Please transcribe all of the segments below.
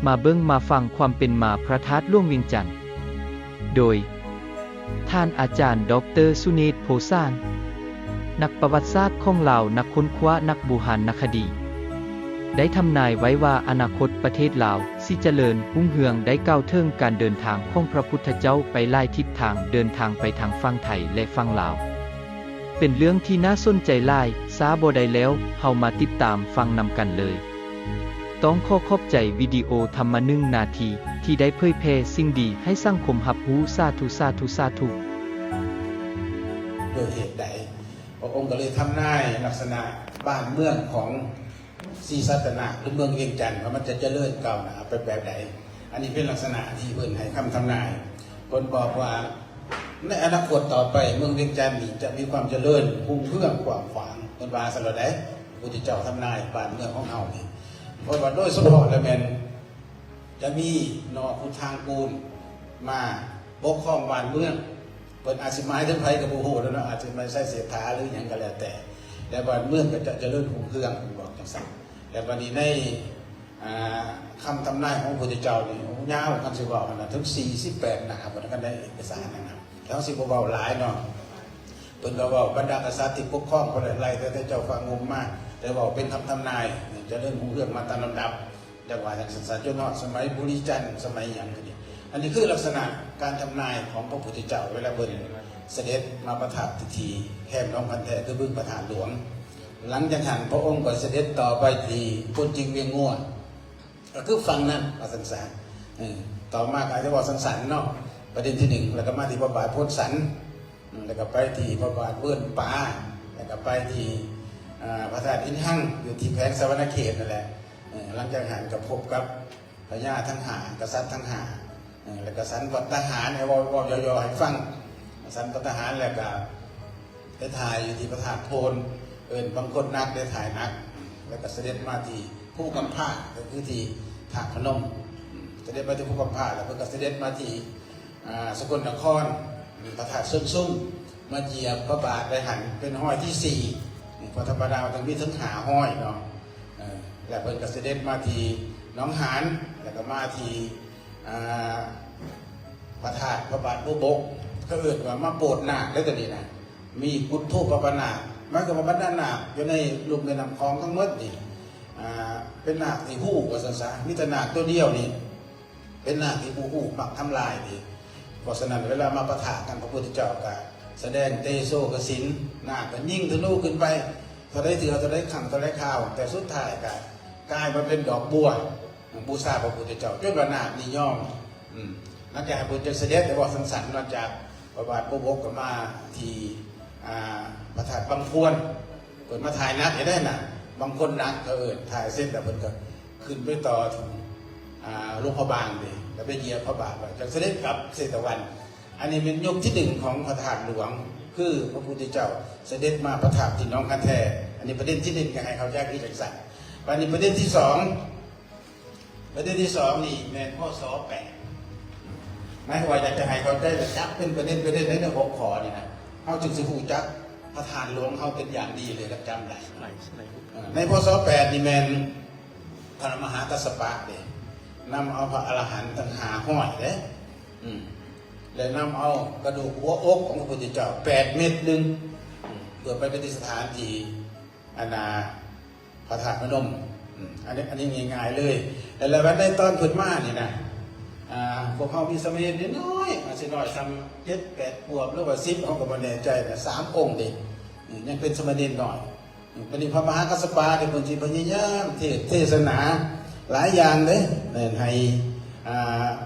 มาเบิ่งมาฟังความเป็นมาพระธาตุหลวงเวียงจันทน์โดยท่านอาจารย์ดร.สุเนศ โพสานนักประวัติศาสตร์ของลาวนักค้นคว้านักโบราณคดีได้ทำนายไว้ว่าอนาคตประเทศลาวสิเจริญรุ่งเรืองได้ก้าวเทิงการเดินทางของพระพุทธเจ้าไปหลายทิศทางเดินทางไปทางฝั่งไทยและฝั่งลาวเป็นเรื่องที่น่าสนใจหลายช้าบ่ได้แล้วเฮามาติดตามฟังนำกันเลยต้องขอบใจวิดีโอธรรมะ1 นาทีที่ได้เผยแพร่สิ่งดีให้สังคมรับรู้สาธุสาธุสาธุโดยเหตุใดพระองค์ก็เลยทำนายลักษณะบ้านเมืองของศรีสัตนะหรือเมืองเวียงจันทน์ว่ามันจะเจริญก้าวหน้าไปแบบใดอันนี้เป็นลักษณะที่เพิ่นให้คำทำนายเพิ่นบอกว่าในอนาคตต่อไปเมืองเวียงจันทน์นี่จะมีความเจริญรุ่งเรืองกว้างขวางเพิ่นว่าสำหรับใดพระพุทธเจ้าทำนายบ้านเมืองของเฮานี่เพราะว่าโดยเฉพาะแล้วแม่นจะมีนอพุทธางกูลมาปกครองบ้านเมืองเปิดอาชีพไม้ทั้งไผกับโอ้โหแล้วเนาะอาจจะไม่ใช่เศรษฐาหรืออย่างก็แล้วแต่บ้านเมืองก็จะเจริญรุ่งเรืองบอกจังซั่นแต่วันนี้ในคำทำนายของพระพุทธเจ้านี่ยาวคำสิบอกนะถึง48หน้าบ่กันได้เอกสารนะครับแล้วสิบ่เว้าหลายเนาะเพิ่นก็เว้าบรรดากษัตริย์ที่ปกครองคนใดแต่เจ้าฟังงมมากแต่เว้าเป็นคำทำนายเจริญรุ่งเรืองมาตามลำดับจังว่าอย่างสันจนฮอดสมัยบุรีจันทร์สมัยหยังก็ดีอันนี้คือลักษณะการทำนายของพระพุทธเจ้าเวลาเพิ่นเสด็จมาประทับที่แคมป์น้องพันแท้คือบึงประธานหลวงหลังจากนั้นพระองค์ก็เสด็จต่อไปที่พุนจริงเวียงงัวก็คือฟังนั้นมาสั้นๆต่อมาอาจจะบอกสั้นๆเนาะประเด็นที่1แล้วก็มาที่พระบาทโพธิสันแล้วก็ไปที่พระบาทเบื้องป่าแล้วก็ไปที่พระธาตุอินหั่งอยู่ที่แขวงสะวรรณเขตนั่นแหละหลังจากนั้นก็พบกับพญาทั้ง5กษัตริย์ทั้ง5แล้วก็สันวัตหารให้ว่าย่อๆให้ฟังสันวัตหารแล้วก็ได้ถ่ายอยู่ที่พระธาตุโพนบางคนนักได้ถ่ายนักแล้วก็เสด็จมาที่ผู้กำพร้าก็คือที่ถาดพนมเสด็จมาที่ผู้กำพร้าแล้วก็เสด็จมาที่สกลนครพระธาตุเชิงซุ่มมาเหยียบพระบาทได้หันเป็นห้อยที่4พอธรรมดาต้องมีทั้งหาห้อยเนาะแล้วเพิ่นก็เสด็จมาที่หนองหานแล้วก็มาที่พระธาตุพระบาทบุบกก็เอิ้นว่ามาโปรดนาคได้ตัวนี้นะมีกุฏูปปนาคมันก็มาบรรดานาคอยู่ในลุ่มในลำคลองทั้งหมดนี่เป็นนาคที่ฮู้ว่าซั่นซะมีแต่นาคตัวเดียวนี่เป็นนาคที่ฮู้มักทำลายนี่เพราะฉะนั้นเวลามาปะทะกันพระพุทธเจ้าก็แสดงเตโชกสินนาคก็ยิ่งธนูขึ้นไปเท่าได้ถือเท่าได้ขังเท่าได้ข่าวแต่สุดท้ายก็กลายมาเป็นดอกบัวบูชาพระพุทธเจ้าจนว่านาคนิยมหลังจากพระพุทธเจ้าเสด็จแต่ว่าสั้นๆหลังจากพระบาทบุบกก็มาที่พระธาตุบางพวนเปิดมาถ่ายนักได้น่ะบางคนนักก็ถ่ายเส้นแต่เพิ่นก็ขึ้นไปต่อถึงหลวงพ่อบางเลยแล้วไปเหยียบพระบาทจากเสด็จกลับเศรษฐวันอันนี้เป็นยุคที่1ของพระธาตุหลวงคือพระพุทธเจ้าเสด็จมาประทับที่น้องคันแท้อันนี้ประเด็นที่1ก็ให้เขาแยกที่จังซั่นอันนี้ประเด็นที่2นี่แม่นพ.ศ. 8หมายความว่าอยากจะให้เขาได้จับเป็นประเด็นใน6ข้อนี่นะเฮาจึงสิฮู้จักพระธาตุหลวงเฮาเป็นอย่างดีเลยจำได้ในพ.ศ. 8นี่แม่นพระมหากัสสปะเด้นำเอาพระอรหันต์ทั้ง5ห้อยเด้แล้วนำเอากระดูกหัวอกของพระพุทธเจ้า8 เม็ดนึงเพื่อไปประดิษฐานที่พระธาตุพนมอันนี้ง่ายๆเลยแล้ววันได้ตอนเพิ่นมานี่นะพวกเขามีสมัยน้อยอาจจะน้อยซ้ำ7 8 ขวบหรือว่า10เขาก็บ่แน่ใจแต่3 องค์เด็กยังเป็นสมณีหน่อยปฏิพระมหากัสสปะได้เพิ่นสิพยายามเทศนาหลายอย่างเด้ให้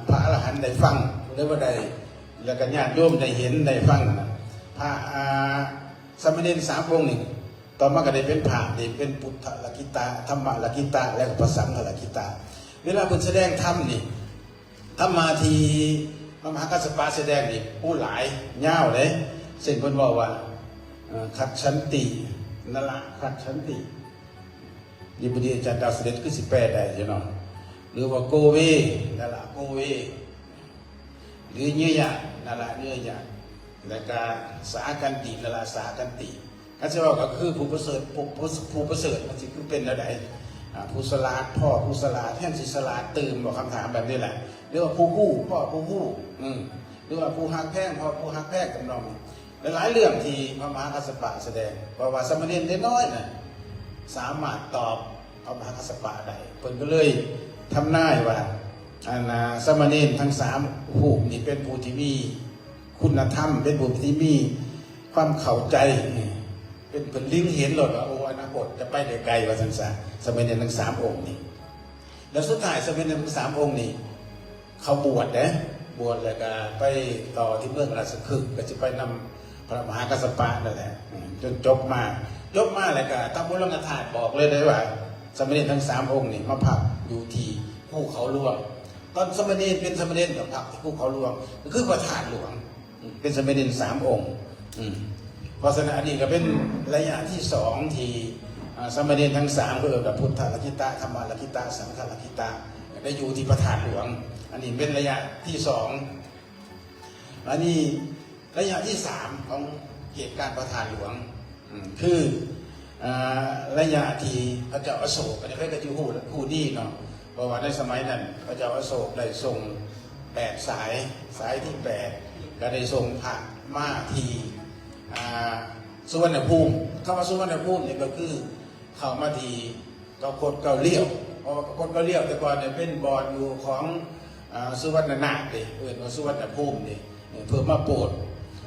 พระอรหันต์ได้ฟังหรือว่าได้แล้วก็ญาติโยมได้เห็นได้ฟังพระสมณี3 องค์นี่ต่อมาก็ได้เป็นพระได้เป็นพุทธลักขิตาธรรมลักขิตาและก็พระสังฆลักขิตาเวลาเพิ่นแสดงธรรมนี่ถ้ามาทีพระมหากัสสปะแสดงนี่ผู้หลายยาวเลยเส้นเพิ่นบอกว่าขัดฉันตินั่นละขัดฉันตินี่พอดีอาจารย์ดาวเสด็จคือ18ได้ใช่เนาะหรือว่าโกเวนั่นละโกเวหรือเนื้อยานั่นละเนื้อยาแล้วก็สากันตินั่นละสากันติ อันที่ว่าก็คือผู้ประเสริฐมันสิคือเป็นอะไร ผู้สลาดพ่อผู้สลาดแท่นศิสลาดตื่มบอกคำถามแบบนี้แหละเรียกว่าผู้ฮู้พ่อผู้ฮู้หรือว่าผู้ฮักแพงพ่อผู้ฮักแพงจำนองหลายเรื่องที่พระมหากัสสปะแสดงเพราะว่าสมณเณรน้อยนะสามารถตอบพระมหากัสสปะได้เพิ่นก็เลยทำนายว่าสมณเณรทั้ง3ผู้นี่เป็นผู้ที่มีคุณธรรมเป็นผู้ที่มีความเข้าใจเป็นลิงเห็นหลดว่าโอ้อนาคตจะไปได้ไกลว่าสันสาสมณเณรทั้ง3องค์นี่แล้วสุดท้ายสมณเณรทั้ง3องค์นี่เขาบวชนะบวชแล้วก็ไปต่อที่เมืองราชคฤห์ก็จะไปนำพระมหากัสสปะนั่นแหละจนจบมาแล้วก็ตามบุรณธาตุบอกเลยได้ว่าสมณเณรทั้ง3องค์นี่มาพักอยู่ที่ภูเขาหลวงตอนสมณเณรเป็นสมณเณรกับพักที่ภูเขาหลวงก็คือประธานหลวงเป็นสมณเณร3องค์เพราะฉะนั้นอันนี้ก็เป็นระยะที่2ที่สมณเณรทั้ง3ก็แบบพุทธลักขิตะธรรมลักขิตะสังฆลักขิตะได้อยู่ที่ประธานหลวงอันนี้เป็นระยะที่2อันนี้ระยะที่3ของเหตุการณ์ประธานหลวงคือระยะที่พระเจ้าอโศกอันนี้ก็จะคู่นี้เนาะเพราะว่าในสมัยนั้นพระเจ้าอโศกได้ทรง8สายที่8ก็ได้ทรงพระมาทีสุวรรณภูมิคำว่าสุวรรณภูมิเนี่ยก็คือเข้ามาทีเกาเลี้ยวเพราะคนเกาเลี้ยวแต่ก่อนเนี่ยเป็นบอร์ดอยู่ของสุวรรณนาถเลยว่าสุวรรณภูมินี่เพื่อมาโปรด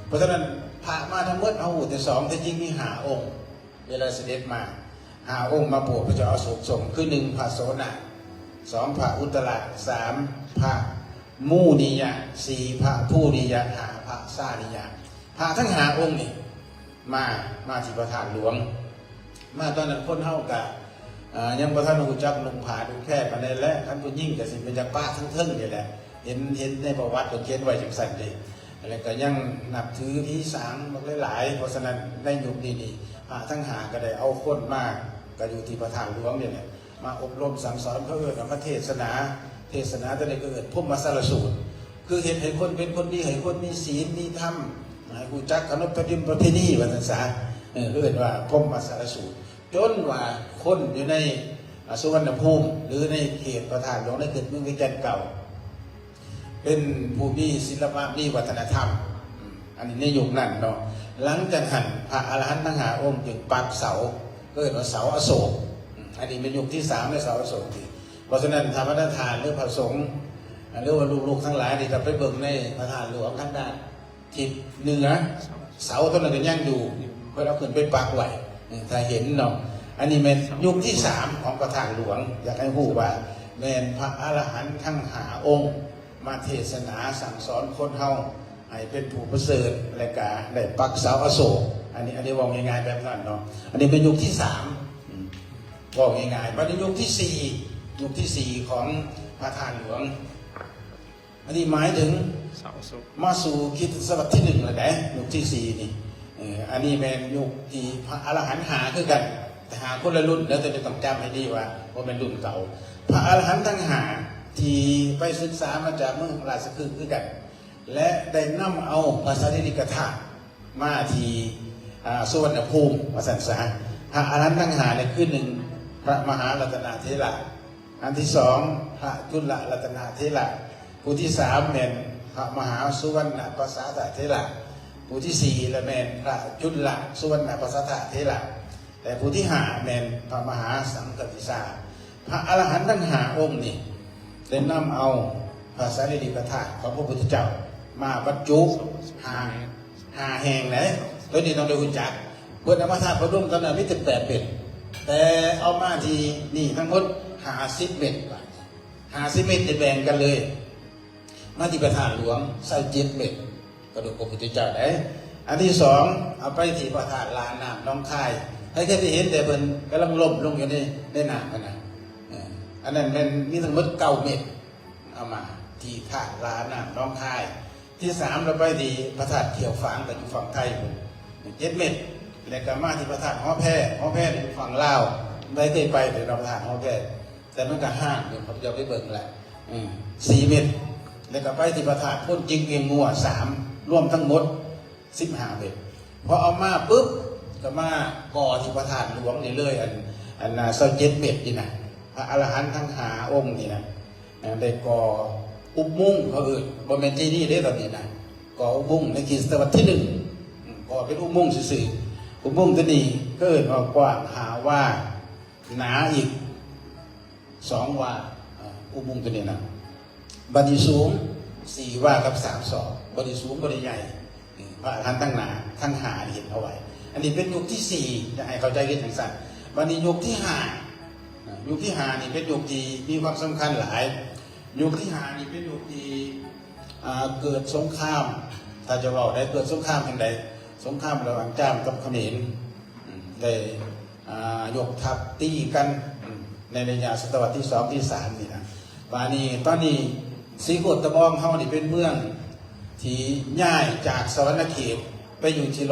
เพราะฉะนั้นพระมาทั้งหมดเอาแต่2แต่จริงมี5องค์เวลาเสด็จมา5องค์มาโปรดพระเจ้าอโศกส่งคือ1พระโสนะ2พระอุตตร3พระมูนิยะ4พระผู้นิยะ5พระสานิยะพระทั้ง5องค์นี่มาที่ประธานหลวงมาตอนนั้นคนเฮากับยังประธานรู้จักลงผาดูแค่ปานใดและท่านผู้ยิ่งกับสิเป็นจากป้าทั้งเทิงนี่แหละเห็นในประวัติเขียนไว้จังสั่นเลยอะไรก็ยังนับถือที่สางมากหลายเพราะฉะนั้นในยุคนี้พระทั้ง5ก็ได้เอาคนมากก็อยู่ที่ประธานหลวงนี่แหละมาอบรมสั่งสอนเขามาเทศนาจะได้เกิดพุ่มมาสารสูตรคือเห็นคนเป็นคนดีเห็นคนมีศีลมีธรรมกูจักขนบประเพณีวัฒนศาสตร์เรียกว่าพุ่มมาสารสูตรจนว่าคนอยู่ในสุวรรณภูมิหรือในเขตประธานหลวงในเขตเมืองวิจันเก่าเป็นผู้มีศิลปะมีวัฒนธรรมอันนี้ในยุคนั้นเนาะหลังจากหันพระอรหันต์ทั้ง5องค์จึงปักเสาก็เรียกว่าเสาอโศกอันนี้เป็นยุคที่3ในเสาอโศกเพราะฉะนั้นธรรมทานหรือพระสงฆ์หรือว่าลูกๆทั้งหลายที่จะไปเบิ่งในประธานหลวงทั้งด้านทิศเหนือเสาต้นนั้นก็ยังอยู่เพื่อเราขึ้นไปปักไว้ถ้าเห็นเนาะอันนี้เป็นยุคที่3ของประธานหลวงอยากให้ผู้ว่าแม่นพระอรหันต์ทั้ง5องค์มาเทศนาสั่งสอนคนเฮาให้เป็นผู้ประเสริฐและก็ได้ปักเสาอโศกอันนี้ว่าง่ายๆแบบนั้นเนาะอันนี้เป็นยุคที่3ว่าง่ายๆมาในยุคที่4ของประธานหลวงอันนี้หมายถึงมาสู่คริสตศตวรรษที่1แล้วนะยุคที่4นี่อันนี้เป็นยุคที่พระอรหันต์หาคือกันแต่หาคนละรุ่นแล้วจะต้องจำให้ดีว่าเป็นรุ่นเก่าพระอรหันต์ทั้ง5ที่ไปศึกษามาจากเมืองราชคฤห์คือกันและได้นำเอาภาษาดิกถามาที่สุวรรณภูมิภาษาสาพระอรหันต์ทั้ง5เนี่ยคือ1พระมหารัตนเถระอันที่2พระจุลรัตนเถระผู้ที่3เป็นพระมหาสุวรรณประสาทเถระผู้ที่4ละแมนพระจุลสุวรรณประสาทเถระแต่ผู้ที่5แมนพระมหาสังฆวิชาพระอรหันต์ทั้ง5องค์นี่ได้นำเอาภาษาดิกถาของพระพุทธเจ้ามาบรรจุหาแห่งไหนตัวนี้ต้องได้รู้จักเพื่อนธรรมธาตุพระร่วมกันมีแต่8 เม็ดแต่เอามาที่นี่ทั้งหมด50 เม็ด50 เม็ดจะแบ่งกันเลยมาที่ประธานหลวงใส่7 เม็ดกระดูกพระพุทธเจ้าได้อันที่2เอาไปที่ประธานลาน้ำน้องคายให้แค่ที่เห็นแต่เพิ่นกำลังล่มลงอยู่ในน้ำกันนะอันนั้นเป็นมีทั้งหมด9 เม็ดเอามาที่ธาตุลาน้ำน้องคายที่3เราไปที่พระธาตุเขียวฝางแต่อยู่ฝั่งไทย7 เม็ดแล้วก็มาที่พระธาตุฮ้อแพอยู่ฝั่งลาวได้เคยไปแต่พระธาตุฮ้อแพแต่มันก็ห่างเดี๋ยวผมจะไปเบิ่งแหละ4 เม็ดแล้วก็ไปที่พระธาตุพ่นจริงเองงัว3รวมทั้งหมด15 เม็ดพอเอามาปุ๊บก็มาก่อที่พระธาตุหลวงนี่เลยอัน27 เม็ดนี่นะ พระอรหันต์ทั้ง5 องค์นี่นะได้ก่ออุโมงค์เขาบ่แม่นที่นี่ได้ตอนนี้นะก่ออุโมงค์ในคริสตศตวรรษที่1ก่อเป็นอุโมงค์ซื่อๆอุโมงค์ตัวนี้ก็ว่ากว้างหาว่าหนาอีก2 ว่าอุโมงค์ตัวนี้นะบัดนี้สูง4 ว่ากับ3 ศอกบัดนี้สูงบ่ได้ใหญ่พระอรหันต์ทั้ง5เห็นเอาไว้อันนี้เป็นยุคที่4จะให้เข้าใจกันจังซั่นบัดนี้ยุคที่5ยุคที่5นี่เป็นยุคที่มีความสำคัญหลายยุคที่5นี่เป็นยุคที่เกิดสงครามถ้าจะว่าได้เกิดสงครามอย่างใดสงครามระหว่างจ้ามกับเขมรได้ยกทัพตีกันในระยะศตวรรษที่2ที่3นี่นะว่านี่ตอนนี้ศรีโคตบองเฮานี่เป็นเมืองที่ย้ายจากสวรรณเขตไปอยู่ที่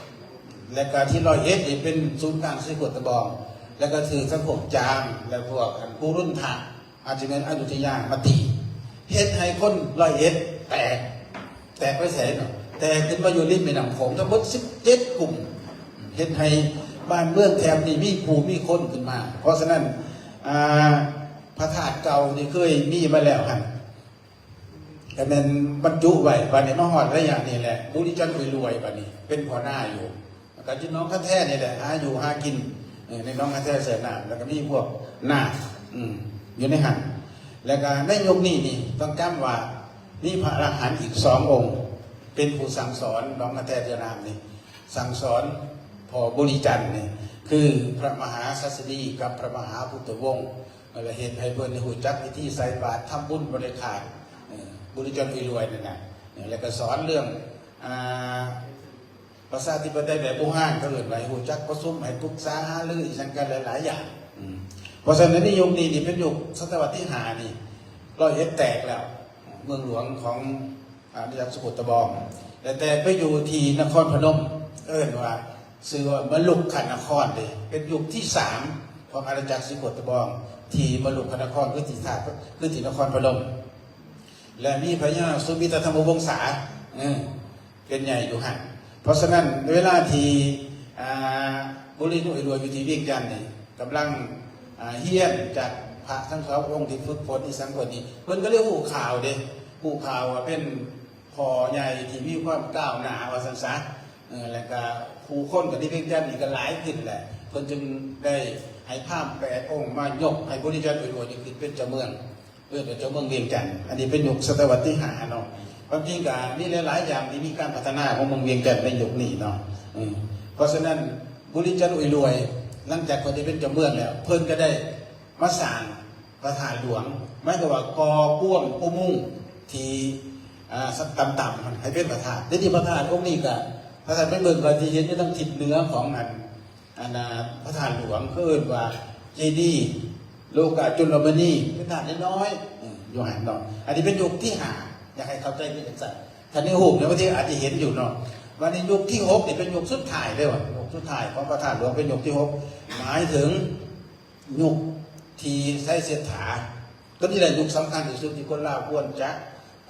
101และก็ที่101นี่เป็นศูนย์กลางศรีโคตบองแล้วก็ถือทั้งพวกจามและพวกผู้รุ่นถักอาจจะเป็นอยุธยามาตีเฮ็ดให้คน101แตกไปแสนเนาะแต่ขึ้นมาอยู่ริมแม่น้ำโขงทั้งหมด17 กลุ่มเฮ็ดให้บ้านเมืองแถบนี้มีผู้มีคนขึ้นมาเพราะฉะนั้นพระธาตุเก่านี่เคยมีมาแล้วหั่นแต่มันบรรจุไว้บัดนี้มาฮอดระยะนี้แหละบุรีจันทร์รวยบัดนี้เป็นพ่อหน้าอยู่ก็พี่น้องแท้ๆนี่แหละหาอยู่หากินในน้องแท้ๆเสือหน้าแล้วก็มีพวกหน้าอยู่ในหั่นแล้วก็ในยุคนี้นี่ต้องจำว่ามีพระอรหันต์อีก2 องค์เป็นผู้สั่งสอนน้องแท้ๆเสือหน้านี่สั่งสอนพ่อบุรีจันทร์นี่คือพระมหาสัสดีกับพระมหาพุทธวงศ์และเห็นให้เพิ่นรู้จักวิธีใส่บาตรทำบุญบริขารบุรีจันทร์รวยนั่นน่ะแล้วก็สอนเรื่องประชาธิปไตยแบบผู้ห้างก็เกิดไว้หูจักประชุมให้ปรึกษาหารืออีกสังกันหลายๆอย่างเพราะฉะนั้นในยุคนี้นี่เป็นยุคศตวรรษที่5นี่101แตกแล้วเมืองหลวงของอาณาจักรสกุลตะบองแต่ไปอยู่ที่นครพนมเอิ้นว่าชื่อว่ามลุกขนครเลยเป็นยุคที่3ของอาณาจักรสกุลตะบองที่มลุกขนครคือที่นครพนมและมีพระยาสุมิตรธรรมวงศาเป็นใหญ่อยู่หั่นเพราะฉะนั้นเวลาที่บุรีนุ่ยรวยอยู่ที่เวียงจันทร์นี่กำลังเฮี้ยนจากพระทั้ง2 องค์ที่ฝึกฝนอีสังคนนี้เพิ่นก็เรียกหูข่าวเด้หูข่าวว่าเป็นพ่อใหญ่ที่มีความก้าวหน้าว่าซั่นซะแล้วก็ผู้คนกับที่เวียงจันทร์นี่ก็หลายขึ้นแหละเพิ่นจึงได้ให้ภาพ8 องค์มายกให้บุรีจันทร์รวยนี่คือเป็นเจ้าเมืองเป็นเจ้าเมืองเวียงจันทร์อันนี้เป็นยุคศตวรรษที่5เนาะความจริงก็มีหลายๆอย่างที่มีการพัฒนาของเมืองเวียงจันทร์ในยุคนี้เนาะเพราะฉะนั้นบุรีจันทร์รวยหลังจากคนที่เป็นเจ้าเมืองแล้วเพิ่นก็ได้มาสร้างพระธาตุหลวงหมายความว่ากอก้วงอุโมงค์ที่ต่ำๆให้เป็นพระธาตุที่พระธาตุองค์นี้ก็พระธาตุเป็นเมืองที่เห็นอยู่ทางทิศเหนือของพระธาตุหลวงเอิ้นว่าเจดีย์โลกาจุลมณีเป็นธาตุน้อยอยู่หั่นเนาะอันนี้เป็นยุคที่5อยากให้เข้าใจเป็นจังซั่นท่านในหูเนี่ยบางทีอาจจะเห็นอยู่เนาะวันนี้ยุคที่6นี่เป็นยุคสุดท้ายเลยว่ะยุคสุดท้ายของพระธาตุหลวงเป็นยุคที่6หมายถึงยุคที่ใช้เสถาก็นี่แหละยุคสำคัญที่สุดที่คนลาวควรจะ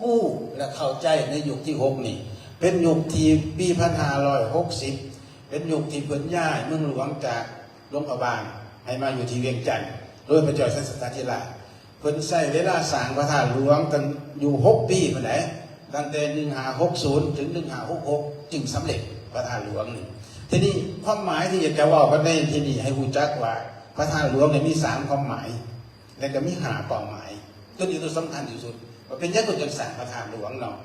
กู้และเข้าใจในยุคที่6นี่เป็นยุคที่ปี1560เป็นยุคที่เพิ่นย้ายเมืองหลวงจากหลวงพระบางให้มาอยู่ที่เวียงจันทร์โดยพระเจ้าชัยสัตธิราชเพิ่นใช้เวลาสร้างพระธาตุหลวงตั้งอยู่6 ปีมาแล้วตั้งแต่1560ถึง1566จึงสำเร็จพระธาตุหลวงนี่ทีนี้ความหมายที่อยากจะว่ากันในที่นี้ให้รู้จักว่าพระธาตุหลวงเนี่ยมี3ความหมายและก็มี5เป้าหมายตัวนี้ตัวสำคัญที่สุดว่าเป็นยังไงจังสร้างพระธาตุหลวงเนาะ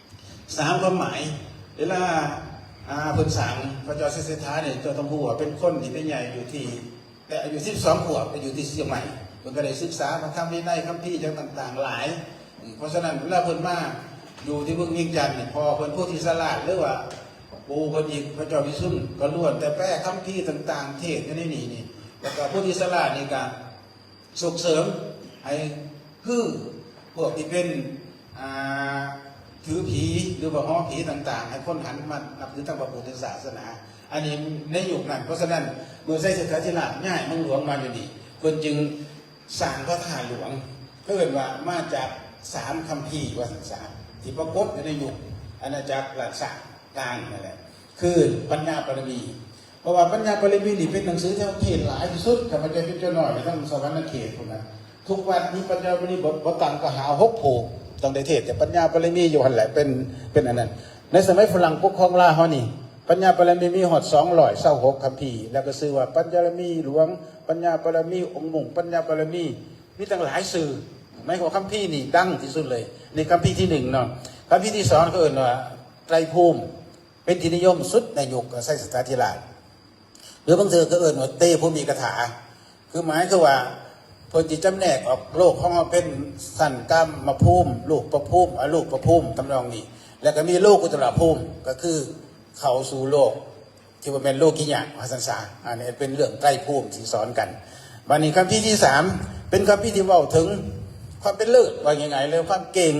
3ความหมายเวลาเพิ่นสร้างพระเจ้าชัยสิทธัตถะเนี่ยเจ้าต้องรู้ว่าเป็นคนที่เป็นใหญ่อยู่ที่แต่อายุ12 ขวบไปอยู่ที่เชียงใหม่เพิ่นก็ได้ศึกษาพระธรรมวินัยคัมภีร์ต่างๆหลายเพราะฉะนั้นเวลาเพิ่นมาอยู่ที่เมืองเวียงจันทร์นี่พอเพิ่นผู้ที่ฉลาดหรือว่าปู่เพิ่นอีกพระเจ้าวิสุทธิ์ก็ล้วนแต่แปลคัมภีร์ต่างๆเทศน์อยู่ในนี่แล้วก็ผู้ที่ฉลาดนี่ก็ส่งเสริมให้คือพวกที่เป็นถือผีหรือว่าฮ้อผีต่างๆให้คนหันมานับถือทางพระพุทธศาสนาอันนี้ในยุคนั้นเพราะฉะนั้นเมื่อใช้สิทธิราชง่ายเมืองหลวงมาอยู่ดีคนจึงสร้างพระธาตุหลวงเพื่อว่ามาจาก3 คัมภีร์ว่าศึกษาที่ปรากฏในยุคอาณาจักรราชกลางนั่นแหละคือปัญญาปรมี ราะว่าปัญญาบารมีนี่เป็นหนังสือที่เทศหลายที่สุดข้าพเจ้าเป็นเจ้าหน่อยทั้งสวรรค์เขตพวกนั้นทุกวันนี้ปัญญาบารมีบ่ต่ำก็หา6 ผูกต้องได้เทศแต่ปัญญาบารมีอยู่หั่นแหละเป็นอันนั้นในสมัยฝรั่งปกครองลาวเฮานี่ปัญญาบารมีมีฮอด226คัมภีร์แล้วก็ชื่อว่าปัญญาบารมีหลวงปัญญาบารมีองค์มุ่งปัญญาบารมีมีตั้งหลายชื่อหมายความคัมภีร์นี่ดังที่สุดเลยในคัมภีร์ที่1เนาะคัมภีร์ที่2ก็เอิ้นว่าไตรภูมิเป็นที่นิยมสุดในยุคไสยสถาธิราชหรือบางเทื่อก็เอิ้นว่าเตภูมิกถาคือหมายคือว่าเพิ่นสิจำแนกออกโลกของเราเป็นสันกรรมภูมิลูกประภูมิอรูปประภูมิทำนองนี้แล้วก็มีโลกุตตรภูมิก็คือเข้าสู่โลกที่ว่าเป็นโลกิยะภาษาษาอันนี้เป็นเรื่องไตรภูมิที่สอนกันวันนี้คัมภีร์ที่3เป็นคัมภีร์ที่เว้าถึงความเป็นเลิศว่ายังไงเลยความเก่ง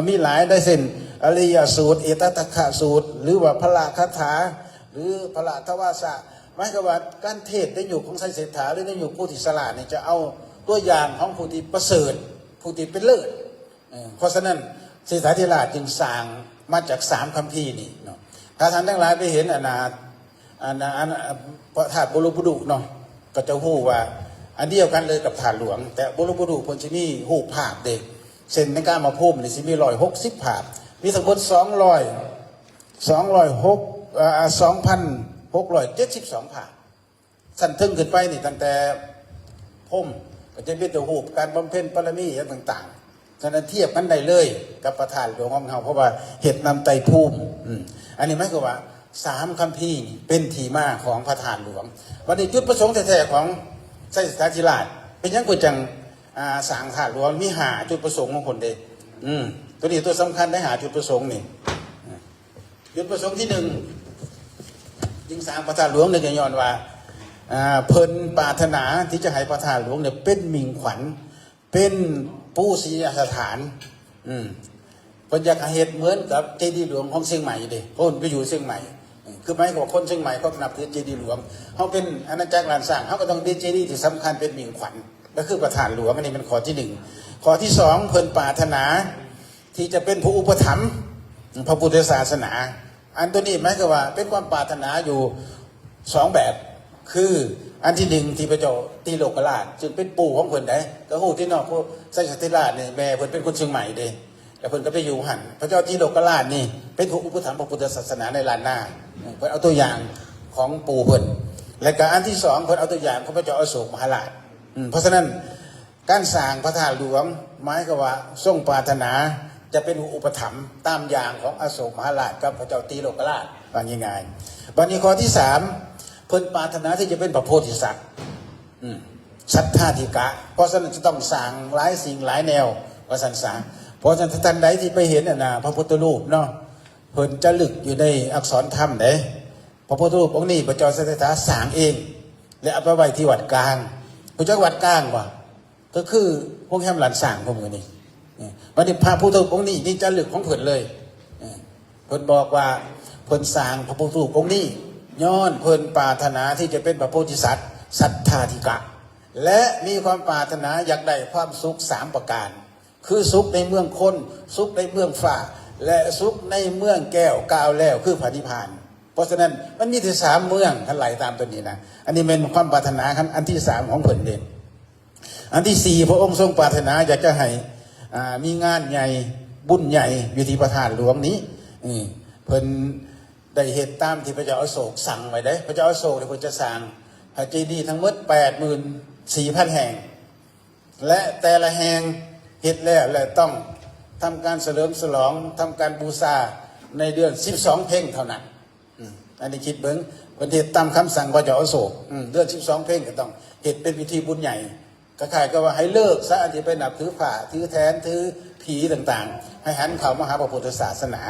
มีหลายได้เช่นอริยสูตรเอตตัคคะสูตรหรือว่าพละคาถาหรือพละทวาสะหมายความว่าการเทศน์ในยุคของไสยเศรษฐาหรือในยุคผู้ที่ฉลาดเนี่ยจะเอาตัวอย่างของผู้ที่ประเสริฐผู้ที่เป็นเลิศเพราะฉะนั้นเศรษฐาธิราชจึงสร้างมาจาก3คัมภีร์นี่เนาะถ้าท่านทั้งหลายไปเห็นพระธาตุบรมบุรุเนาะก็จะฮู้ว่าอันเดียวกันเลยกับถาดหลวงแต่บรมบุรุเพิ่นสิมีรูปภาพเด็กเส้นในการมาภูมินี่สิมี160ภาพมีทั้งหมด2,672 ภาพสั้นทึ่งขึ้นไปนี่ตั้งแต่ภูมิก็จะมีแต่รูปการบำเพ็ญบารมีต่างๆฉะนั้นเทียบกันได้เลยกับพระธาตุหลวงของเราเพราะว่าเหตุนำไตรภูมิอันนี้หมายความว่า3คัมภีร์เป็นที่มาของพระธาตุหลวงวันนี้จุดประสงค์แท้ๆของไสยสถาธิราชเป็นยังกูจังสร้างธาตุหลวงมี5จุดประสงค์ของคนเด้ตัวนี้ตัวสำคัญได้5จุดประสงค์นี่จุดประสงค์ที่1จึงสร้างพระธาตุหลวงเนี่ยย้อนว่าเพิ่นปรารถนาที่จะให้พระธาตุหลวงเนี่ยเป็นมิ่งขวัญเป็นปูชนียสถานเพิ่นอยากเฮ็ดเหมือนกับเจดีย์หลวงของเชียงใหม่เด้เพิ่นไปอยู่เชียงใหม่คือหมายความว่าคนเชียงใหม่ก็นับถือเจดีย์หลวงเฮาเป็นอาณาจักรล้านสร้างเฮาก็ต้องมีเจดีย์ที่สำคัญเป็นมิ่งขวัญก็คือพระธาตุหลวงอันนี้เป็นข้อที่1ข้อที่2เพิ่นปรารถนาที่จะเป็นผู้อุปถัมภ์พระพุทธศาสนาอันตัวนี้หมายความว่าเป็นความปรารถนาอยู่2แบบคืออันที่1ที่พระเจ้าตีโลกราชจึงเป็นปู่ของเพิ่นได้ก็ฮู้ที่นอกพวกไสยสถาธิราชนี่แม่เพิ่นเป็นคนเชียงใหม่เด้แล้วเพิ่นก็ไปอยู่หั่นพระเจ้าตีโลกราชนี่เป็นผู้อุปถัมภ์พระพุทธศาสนาในล้านนาเพิ่นเอาตัวอย่างของปู่เพิ่นและก็อันที่2เพิ่นเอาตัวอย่างของพระเจ้าอโศกมหาราชเพราะฉะนั้นการสร้างพระธาตุหลวงหมายก็ว่าทรงปรารถนาจะเป็นอุปถัมภ์ตามอย่างของอโศกมหาราชกับพระเจ้าตีโลกราชว่าง่ายๆบัดนี้ข้อที่3เพิ่นปรารถนาที่จะเป็นพระโพธิสัตว์สัทธาธิกะเพราะฉะนั้นจะต้องสร้างหลายสิ่งหลายแนวว่าสันสาเพราะฉะนั้นท่านใดที่ไปเห็นพระพุทธรูปเนาะเพิ่นจะลึกอยู่ในอักษรธรรมเด้พระพุทธรูปองค์นี้พระเจ้าเสด็จสร้างเองและเอาไปไว้ที่วัดกลางพระเจ้าวัดกลางว่าก็คือพวกแฮมหลานสร้างพวกนี้วันนี้พระพุทธรูปองค์นี้นี่จะลึกของเพิ่นเลยเพิ่นบอกว่าเพิ่นสร้างพระพุทธรูปองค์นี้ย้อนเพิ่นปรารถนาที่จะเป็นพระโพธิสัตว์สัทธาธิกะและมีความปรารถนาอยากได้ความสุข3ประการคือสุขในเมืองคนสุขในเมืองฟ้าและสุขในเมืองแก้วกาวแล้วคือพระนิพพานเพราะฉะนั้นมันมีที่3เมืองทันไหลตามตัวนี้นะอันนี้เป็นความปรารถนาอันที่3ของเพิ่นเองอันที่4พระองค์ทรงปรารถนาอยากจะให้มีงานใหญ่บุญใหญ่อยู่ที่พระธาตุหลวงนี้เพิ่นได้เหตุตามที่พระเจ้าอโศกสั่งไว้ได้พระเจ้าอโศกเนี่ยเพิ่นจะสร้างพระเจดีย์ทั้งหมด 84,000 แห่งและแต่ละแห่งเหตุแล้วและต้องทำการเฉลิมฉลองทำการบูชาในเดือน12 เพ็งเท่านั้นอันนี้คิดเบิ่งประเทศตามคำสั่งพระเจ้าอโศกเดือน12 เพ็งก็ต้องเหตุเป็นพิธีบุญใหญ่ก็คล้ายกับว่าให้เลิกซะอันที่ไปนับถือพระถือแทนถือผีต่างๆให้หันเข้ามาหาพระพุทธศาสนา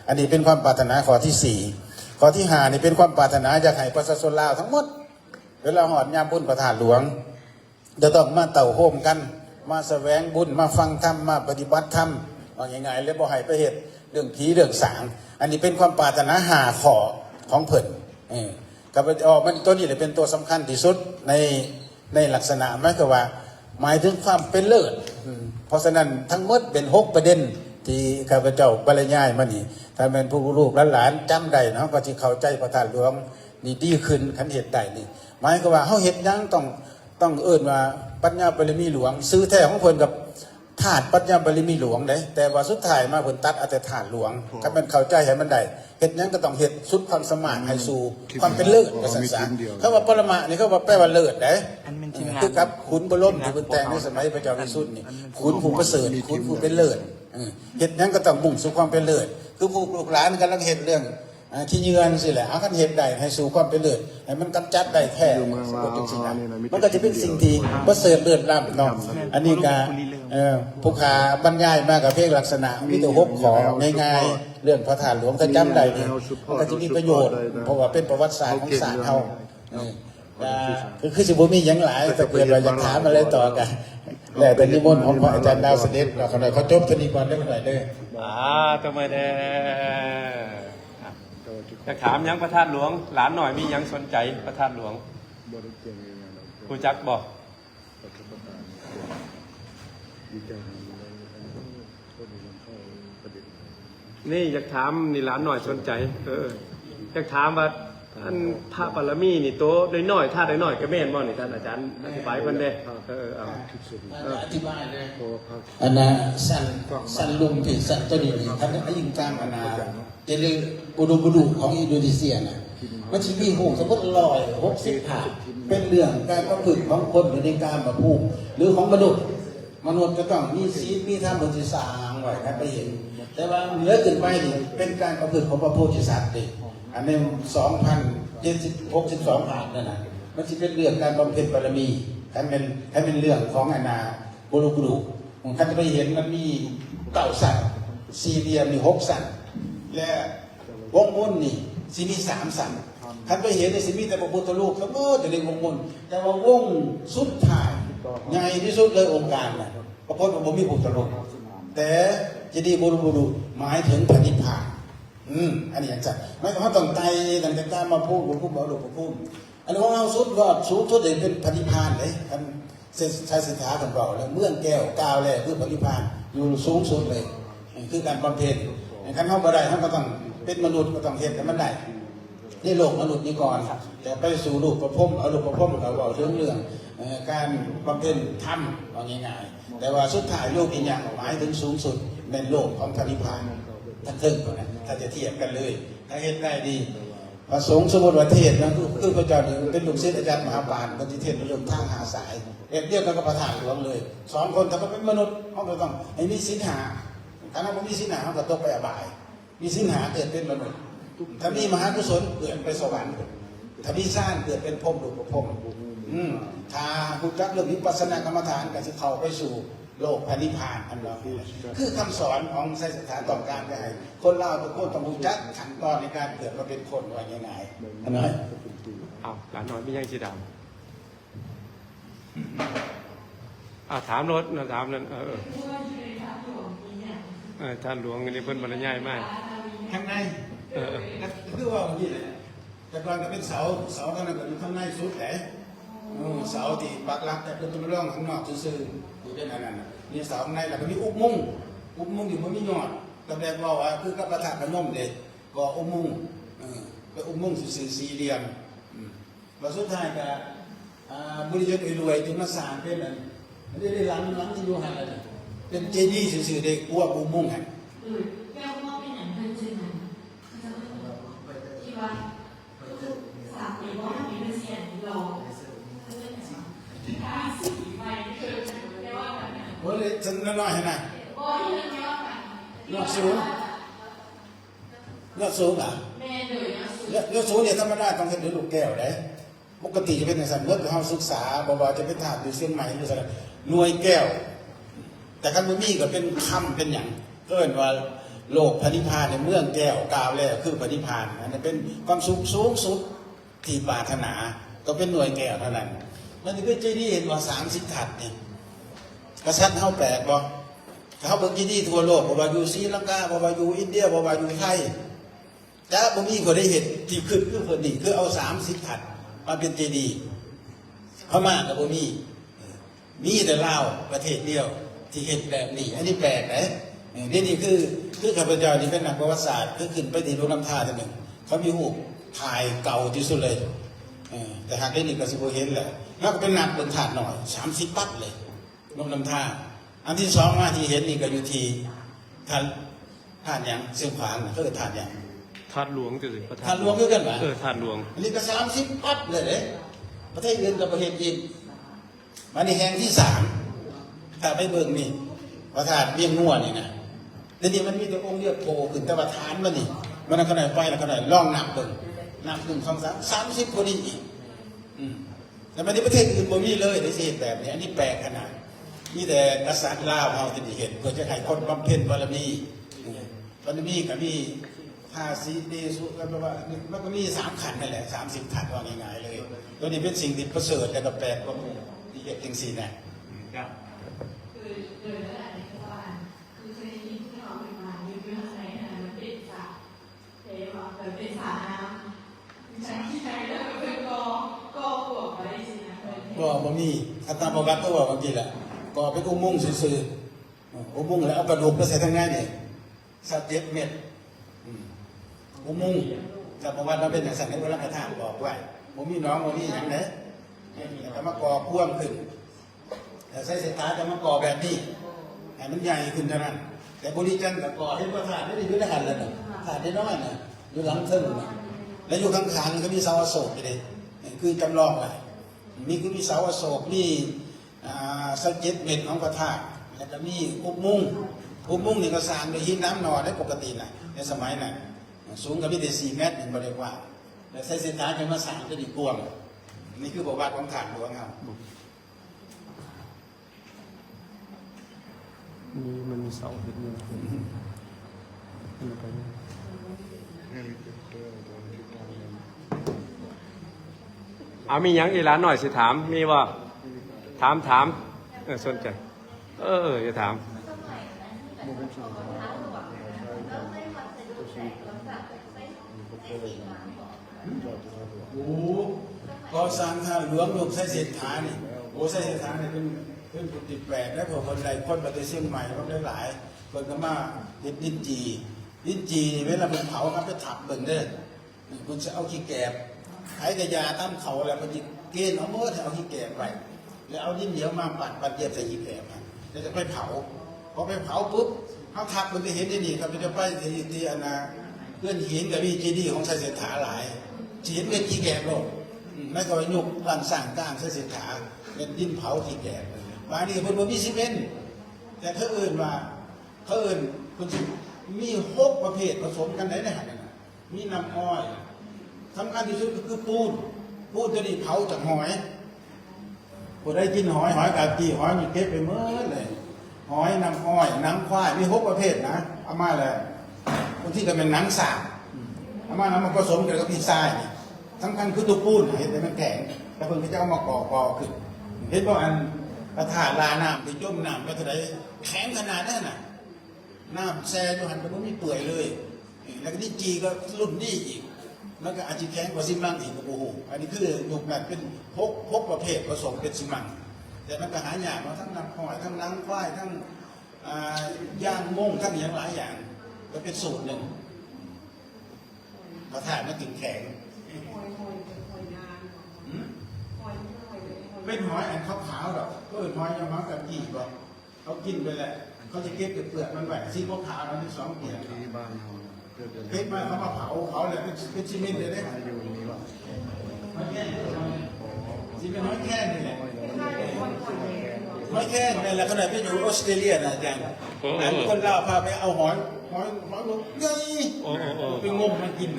อันนี้เป็นความปรารถนาข้อที่4ข้อที่5นี่เป็นความปรารถนาอยากให้ประชาชนลาวทั้งหมดเวลาหอดยามบุญพระธาตุหลวงจะต้องมาเต่าโฮมกันมาแสวงบุญมาฟังธรรมมาปฏิบัติธรรมว่าง่ายๆเลยบ่ให้ไปเฮ็ดเรื่องผีเรื่องสางอันนี้เป็นความปรารถนา5ข้อของเพิ่นกับมันตัวนี้เลยเป็นตัวสำคัญที่สุดในลักษณะหมายความว่าหมายถึงความเป็นเลิศเพราะฉะนั้นทั้งหมดเป็น6ประเด็นที่ข้าพเจ้าบรรยายมานี่ถ้าเป็นผู้ลูกหลานจำได้เนาะก็สิเข้าใจพระธาตุหลวง นี่ดีขึ้นคันเฮ็ดได้นี่หมายก็ว่าเฮาเฮ็ดหยังต้องเอิ้นว่าปัญญาบารมีหลวงซื้อแท้ของเพิ่นกับธาตุปัญญาบารมีหลวงเด้แต่ว่าสุดท้ายมาเพิ่นตัดเอาแต่ธาตุหลวงถ้ามันเข้าใจให้มันได้เฮ็ดหยังก็ต้องเฮ็ดสุดความสามารถให้สู่ความเป็นเลิศว่าซั่นซะคำว่าปรมะนี่เขาว่าแปลว่าเลิศเด้คือกับขุนบรมที่เพิ่นแต่งในสมัยพระเจ้าวิสุทธิ์นี่ขุนผู้ประเสริฐขุนผู้เป็นเลิศเฮ็ดหยังก็ต้องมุ่งสู่ความเป็นเลิศคือผู้ลูกหลานกำลังเฮ็ดเรื่องที่เยือนสิแหละเอากันเฮ็ดได้ให้สู่ความเป็นเลิศให้มันกำจัดได้แท้มันก็จะเป็นสิ่งที่ประเสริฐเลิศล้ำเนาะอันนี้ก็ผู้ขาบรรยายมากับเพลงลักษณะมีแต่6ข้อง่ายๆเรื่องพระธาตุหลวงถ้าจำได้นี่มันก็จะมีประโยชน์เพราะว่าเป็นประวัติศาสตร์ของศาสตร์เฮาคือสิบ่มีหยังหลายแต่เกิดว่าอยากถามอะไรต่อกันแล้วแต่นิมนต์ของพระอาจารย์ดาวเสด็จเราเขาจบเท่านี้ก่อนได้เมื่อไหร่เด้อทำไมเด้จะถามยังพระธาตุหลวงหลานหน่อยมียังสนใจพระธาตุหลวงกูจักบอกนี่อยากถามนี่หลานหน่อยสนใจอยากถามว่าท่านพระบารมีนี่โตน้อยๆท่าน้อยๆก็แม่นบ่นี่ท่านอาจารย์อธิบายเพิ่นเด้อธิบายเลยอันน่ะสันลุมที่สันตัวนี้ท่านยิ่งตามอันน่ะจะเรียกอุดมบุรุษของอินโดนีเซียน่ะมันสิมีหูสมมุติ160 ผ่าเป็นเรื่องการประพฤติของคนหรือในการประพูดหรือของมนุษย์ก็ต้องมีศีลมีธรรมบริสุทธิ์ไว้ครับไปเห็นแต่ว่าเหนือขึ้นไปนี่เป็นการประพฤติของพระโพธิสัตว์ดิอันนี้2,062 ผ่านนั่นน่ะมันจะเป็นเรื่องการบำเพ็ญบารมีให้เป็นเรื่องของอนาบุรุษผมท่านจะไปเห็นมันมี9 สัตว์สี่เหลี่ยมมี6 สัตว์และวงมนนี่สิมี3 สัตว์ท่านไปเห็นในสิมีแต่พระพุทธรูปทั้งหมดจะเรียกวงมนแต่ว่าวงสุดท้ายใหญ่ที่สุดเลยองค์การน่ะพระพุทธองค์มีพุทธรูปแต่จะดีบุรุษหมายถึงพระนิพพานอันนี้อย่างจัดไม่ต้องต้องไต่ตั้งแต่การมาพูดบอกพูดอันนี้ของเราสุดยอดสูงสุดเลยเป็นพระนิพพานเลยท่านชายสิทธาของเราแล้วเมืองแก้วกาวแลคือพระนิพพานอยู่สูงสุดเลยคือการบำเพ็ญขั้นเข้ามาได้ท่านก็ต้องเป็นมนุษย์ก็ต้องเห็นแต่มันได้นี่โลกมนุษย์นี่ก่อนแต่ไปสู่รูปประพรมเอารูปประพรมเราบอกเรื่องการบำเพ็ญธรรมเอาง่ายๆแต่ว่าสุดท้ายโลกอีกอย่างหมายถึงสูงสุดเป็นโลกของพระนิพพานท่านถึงนะถ้าจะเทียบกันเลยถ้าเห็นได้ดีพระสงฆ์สมุทรประเทศนะคือพระเจ้าเป็นลูกศิษย์อาจารย์มหาปานปฏิเทศนิยมทางหาสายเรียกกันกับประธานหลวงเลย2 คนถ้าก็เป็นมนุษย์เขาก็ต้องให้มีศีลหาถ้าไม่มีศีลหาเขาก็ตกไปอบายมีศีลหาเกิดเป็นมนุษย์ถ้ามีมหากุศลเกิดไปสวรรค์ถ้ามีสร้างเกิดเป็นพรหมหรือพรหมถ้าผู้จักเรื่องวิปัสสนากรรมฐานก็จะเข้าไปสู่โลกพระนิพพานอันเราคือคำสอนของไสสถานต้องการให้คนเราทุกคนต้องรู้จักขั้นตอนในการเกิดมาเป็นคนว่ายังไงอันนั้นหลานน้อยมียังสีดำถามรถถามนั่นท่านหลวงนี่เพิ่นบรรยายมากข้างในคือว่าอย่างนี้แหละแต่ก่อนก็เป็นเสาตอนนั้นก็อยู่ข้างในสุดแหละเสาที่ปักหลักแต่เป็นตัวร่องข้างนอกซื่อๆอยู่เป็นอันนั้นนี่เสาข้างในแล้วก็มีอุบมุ้งอยู่มันมียอดตำแหน่งว่าคือกับประธานพนมเด็กก่ออุบมุ้งก็อุบมุ้งซื่อสี่เหลี่ยมแล้วสุดท้ายก็บริจาครวยถึงมาสร้างเป็นอะไรได้หลังที่อยู่หันอะไรเป็นเจดีย์ซื่อๆเด็กกลัวอุบมุ้งหันโอ้ยฉันน้อยๆให้หน่อยยอดสูงเหรอสูงเนี่ยธรรมดาต้องเห็นด้วยลูกแก้วได้ปกติจะเป็นในสันเมื่อเราศึกษาบอกว่าจะเป็นถาดอยู่เชียงใหม่หรืออะไรหน่วยแก้วแต่คันมือมีก็เป็นคำเป็นอย่างก็เห็นว่าโลกพระนิพพานในเมืองแก้วกาวแล้วคือพระนิพพานอันนี้เป็นความสูงสุดที่ปรารถนาก็เป็นหน่วยแก้วเท่านั้นมันจะเป็นเจดีย์เห็นว่า30 ถัดนี่กษัตริย์เขาแปลกบ่เขาเบิ่งเจดีย์ทั่วโลกบ่ว่าอยู่ศรีลังกาบ่ว่าอยู่อินเดียบ่ว่าอยู่ไทยแต่บ่มีคนได้เห็นที่ขึ้นคือคนนี้คือเอา30 ถัดมาเป็นเจดีย์พม่าก็บ่มีแต่ลาวประเทศเดียวที่เห็นแบบนี้อันนี้แปลกนะนี่คือข้าพเจ้านี่เป็นนักประวัติศาสตร์คือขึ้นไปที่โรงน้ำท่าท่านหนึ่งเขามีหู ถ่ายเก่าที่สุดเลยแต่หากได้นี่ก็สิบเห็นแหละแล้วก็เป็นหนักเป็นถาดหน่อย30 ปัดเลยลงน้ำท่าอันที่สองมาที่เห็นนี่ก็อยู่ที่ถาดอย่างเสียงขวางก็คือถาดอย่าง ถาดหลวงจะสิ ถาดหลวงคือกันปะ ถาดหลวง อันนี้ก็30 ปัดเลยเด้ประเทศอื่นกับประเทศจีนมาในแห่งที่3ถ้าไปเบิ่งนี่พระธาตุเวียงงัวนี่นะแต่นี่มันมีแต่องค์เดียวโผล่ขึ้นแต่ว่าฐานมันนี่มันขนาดไปแล้วขนาดล่องนับเบิ่งนับ1 2 3 30คนอีกแต่มันในประเทศอื่นบ่มีเลยได้สิเห็นแบบนี้อันนี้แปลกขนาดมีแต่กษัตริย์ลาวเฮาที่เห็นเพื่อจะให้คนบำเพ็ญบารมีก็มีภาษีเดสุก็แปลว่ามันก็มี3 ขันนั่นแหละ30 ขันว่าง่ายๆเลยตัวนี้เป็นสิ่งที่ประเสริฐและก็แปลกกว่าที่เฮ็ดจังซี่นะบ่มีถ้าตามประวัติก็ว่าบางทีแหละก็เป็นอุโมงค์ซื่อๆอุโมงค์แล้วเอากระดูกไปใส่ทางไหนนี่7 เมตรอุโมงค์ถ้าประวัติมันเป็นอย่างสั่นให้โบราณกถาบอกไว้บ่มีน้องบ่มีหยังเด้แต่มาก่อพ่วงขึ้นแต่ใส่เศรษฐาจะมาก่อแบบนี้ให้มันใหญ่ขึ้นเท่านั้นแต่บุรีจันทร์กับก่อเห็นว่าถาดไม่ได้อยู่ในหันเลยนะถาดได้น้อยนะอยู่หลังเทิงนะแล้วอยู่ข้างๆก็มีเสาอโศกไปเลยคือจำลองไว้มีคือมีเสาอโศกมี7 เมตรของพระธาตุแล้วก็มีอุโมงค์นี่ก็สร้างโดยหินน้ำนอได้ปกตินะในสมัยนั้นสูงก็มีแต่4 เมตรหนึ่งบริวารแต่ใช้เส้นทางจะมาสร้างก็ดีกว้างนี่คือประวัติของฐานหลวงครับมันมีเสาขึ้นอยู่มีหยังอีหลานหน่อยสิถามมีว่าถามสนใจจะถามก็สร้างทางหลวงใช้เศรษฐานี่ใช้เศรษฐานี่เป็นปุติแปลกและพอคนใดคนประเทศเชียงใหม่ก็ได้หลายคนก็มาเห็นดินจีเวลามันเผาครับไปถับเบิ่งเด้อคุณจะเอาขี้แกบไอ้กระยาตั้มเขาแล้วมันจะเกณฑ์เอาเมื่อเอาขี้แกบไปแล้วเอาดินเหนียวมาปัดเดียบใส่ขี้แกบแล้วจะไปเผาพอไปเผาปุ๊บเขาถับมันจะเห็นที่นี่ครับมันจะไปที่อนาเพื่อนหินกับมีจีดีของชายเศรษฐาหลายจีนเป็นขี้แกบโลกไม่ก็ยุกหลังสั่งก้างชายเศรษฐาเป็นดินเผาขี้แกบบางทีเพิ่นบ่มีซีเมนต์แต่เขาเอื่นคุณมี6 ประเภทผสมกันได้ในหันนั่นน่ะมีน้ำอ้อยสำคัญที่สุดก็คือปูนตัวนี้เผาจากหอยผู้ได้กินหอยกาบกี้หอยมีเก็บไปเมื่อเลยหอยน้ำอ้อยน้ำควายมี6 ประเภทนะเอามาเลยบางทีก็เป็นหนังสาบเอามาแล้วมันผสมกันกับพี่ทรายนี่สำคัญคือตัวปูนเห็นแต่มันแข็งแต่เพิ่นก็จะเอามาก่อขึ้นเห็นว่าอันพระธาตุลาน้ำที่จมน้ำไปเท่าไรแข็งขนาดนั้นน่ะน้ำแซ่อยู่หันไปมันไม่เปื่อยเลยแล้วก็นี่จีก็รุ่นนี้อีกแล้วก็อาจจะแข็งกว่าซิมังอีกโอ้โหอันนี้คือยุคนั้นเป็นพกประเภทผสมเป็นซิมังแต่มันก็หายากมาทั้งน้ำหอยทั้งน้ำควายทั้งย่างม่งทั้งอย่างหลายอย่างก็เป็นสูตรหนึ่งพระธาตุมันถึงแข็งเป็นหอยอันขาวๆหรอกก็เป็นหอยยำมังกับกี่ก็เขากินไปแหละเขาจะเก็บเปลือกมันไว้ซีขาวๆนั้นที่2 เกียร์ที่บ้านเขาเก็บมาเขามาเผาเลยเป็นซีเมนต์เลยได้อยู่นี่ว่าหอยแค่ซีเมนต์หอยแค่นี่แหละหอยแค่นี่แหละขนาดไปอยู่ออสเตรเลียนะอาจารย์คนลาวพาไปเอาหอยลงใหญ่ไปงมมันกิน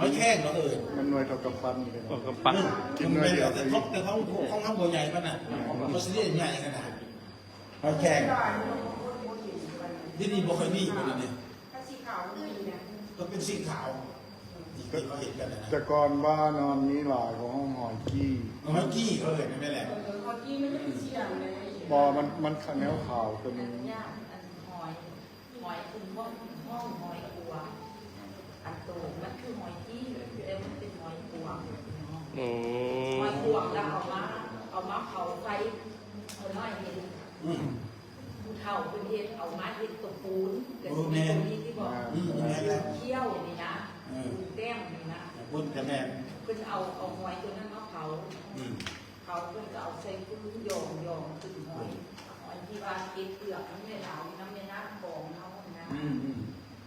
หอยแค่เนาะมันหน่วยต่อกำปั้นเลยกำปั้นกินไปแต่เขาข้างบนใหญ่ขนาดออสเตรเลียใหญ่ขนาดหอยแค่ที่นี่บ่เคยมีแบบนี้ก็เป็นสีขาวที่เขาเห็นกันนะแต่ก่อนบ้านนอนนี้หลายของห้องหอยกี้เขาเห็นไม่แหละหอยกี้ไม่ได้เป็นสีดำเลยบอมันแนวขาวตัวนึงหอยคุณห้องหอยกัวอันโตมันคือหอยกี้แต่มันเป็นหอยกัวหอยกัวแล้วเอามาเผาไฟเอาน้อยเห็นผู้เฒ่าเป็นเห็ดเอามาเห็ดตกปูนกับตรงนี้ที่บอกเคี่ยวนี่นะแก้มนี่นะป บุญกับแม่ เพิ่นเอาหอยตัวนั้นมาเผา อืม เพิ่นก็เอาใส่กุ้งโยงขึ้นหอยที่ว่าเก็บเปลือกน้ำในเหลาน้ำในน้ำของเขานะ อืม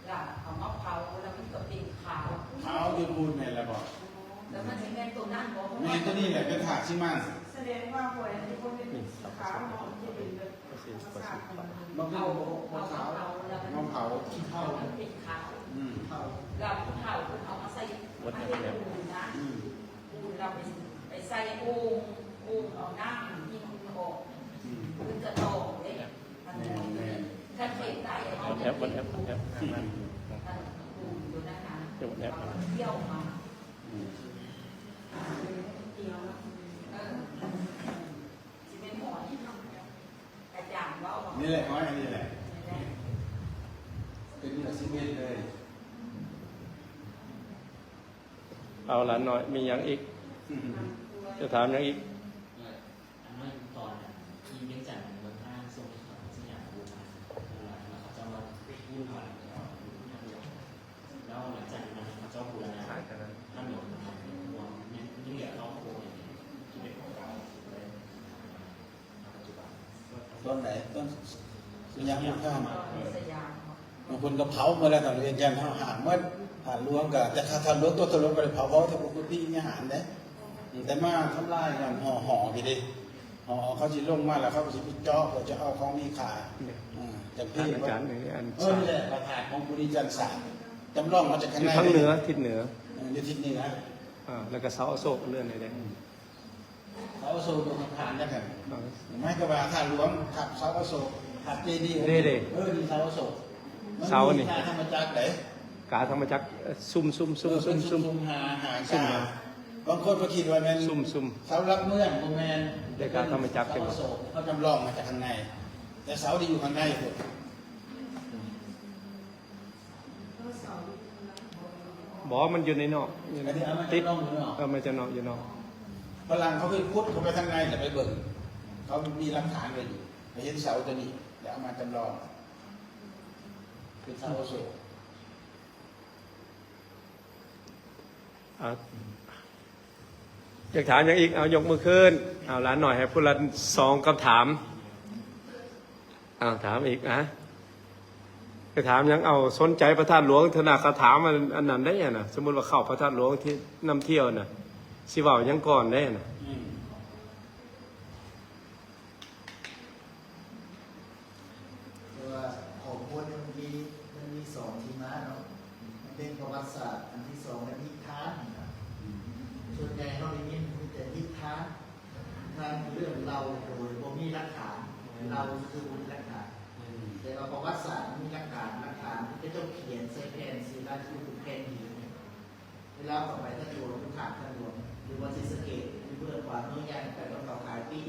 แล้วเอามาเผาแล้วมันก็เป็นขาว เอาอยู่บุญแม่นแล้วบอก แล้วมันจะแม่ตัวนั้นบอก แม่ตัวนี้แหละเป็นถาดซิมัน แสดงว่าหอยที่คนเป็นขาวหอมที่เป็นแบบธรรมชาติ มะพร้าวมะพร้าว แล้วมัน มะพร้าวขี้เถ้า มันเป็นขาว อืม เราผู้เฒ่าคนเอามาใส่มาให้ปูนนะ อืม ปูนเราไปใส่โอ่งเอาน้ำที่มันออก อืม ปูนกระโตกเลยมันถ้าเข็ดได้เอา แอปวันแอปวันแอป ปูนตัวนั้นนะ เดี๋ยววันแอป เที่ยวมา อืม เที่ยวจะเป็นหมอนกระจ่างว่า นี่แหละน้อยอันนี้แหละเป็นเนื้อซีเมนต์เลย เอาหลานหน่อยมีอย่างอีก จะถามอย่างอีก อันนั้นตอนที่เลี้ยงจันทร์เมืองท่าทรงที่เขาสยามบูชาแล้วเขาจะมาพูดผ่านแล้วหลังจากนั้นเขาจะบูรณะท่านหลวงยิ่งเหลือรอบโคที่เป็นของเราเลยปัจจุบัน ต้นไหนต้นสุญญามุข้าม สยาม บางคนก็เผาเมื่อไรตอนเรียนจันทร์หารเมื่อหารหลวงกับแต่ถ้าหลวงตัวตลกก็เลยเผาแต่ปกติมีอาหารเด้แต่มาทำลายกันห่อกี่ดิห่อเขาจะลงมาแล้วเขาจะไปเจาะเขาจะเอาของมีค่าจำพี่ อาจารย์หนึ่งอัน นี่แหละประธานของบุรีจันทร์ศาสตร์จำลองมาจากข้าง อยู่ ใน ทั้งเหนือทิศเหนือ อยู่ทิศเหนือ แล้วก็เสาอโศกเลื่อนเลยเด้ เขาโซ่ดวงผ่านได้กันไม่ก็ว่าถ้าหลวงขับเสาโศกขับเจดีย์นี่เสาโศกธรรมจักรไหน กาธรรมจักรซุ่มหาบางคนก็คิดว่าแม่น ซุ่ม เสารับเมืองโมแมน ได้การธรรมจักร เสาโศกเขาจำลองมาจากข้างใน แต่เสาที่อยู่ข้างในสุด บอกมันอยู่ในนอกติดมันจะนอกอยู่นอก พลังเขาไปพุทธเขาไปข้างในแต่ไปเบิ่งเขามีหลักฐานไว้อยู่ไปเห็นเสาตัวนี้เดี๋ยวเอามาจำลองเป็นเสาโศก อยากถามอย่างอีกเอายกมือขึ้นเอาหลานหน่อยให้พูดละ2คำถามถามอีกจะถามยังเอาสนใจพระธาตุหลวงธนาคาถามอันนั้นได้ยังนะสมมติว่าเข้าพระธาตุหลวงที่นำเที่ยวน่ะสิว่ายังก่อนได้น่ะ แต่ว่าของคนมันมีสองที่มาเนาะมันเป็นประวัติศาสตร์อันที่สองเป็นนิทานนะส่วนใหญ่เราได้ยินแต่นิทานคือเรื่องเราโดยบ่มีหลักฐานเราคือมีหลักฐานแต่ว่าประวัติศาสตร์มีหลักฐานที่จะต้องเขียนใส่แผ่นศิลาที่เป็นแผ่นหินเวลาต่อไปท่านหลวงท่านหลวงหรือว่าศรีสะเกษเพื่อความเมื่อยังแต่ต้องเราขายปี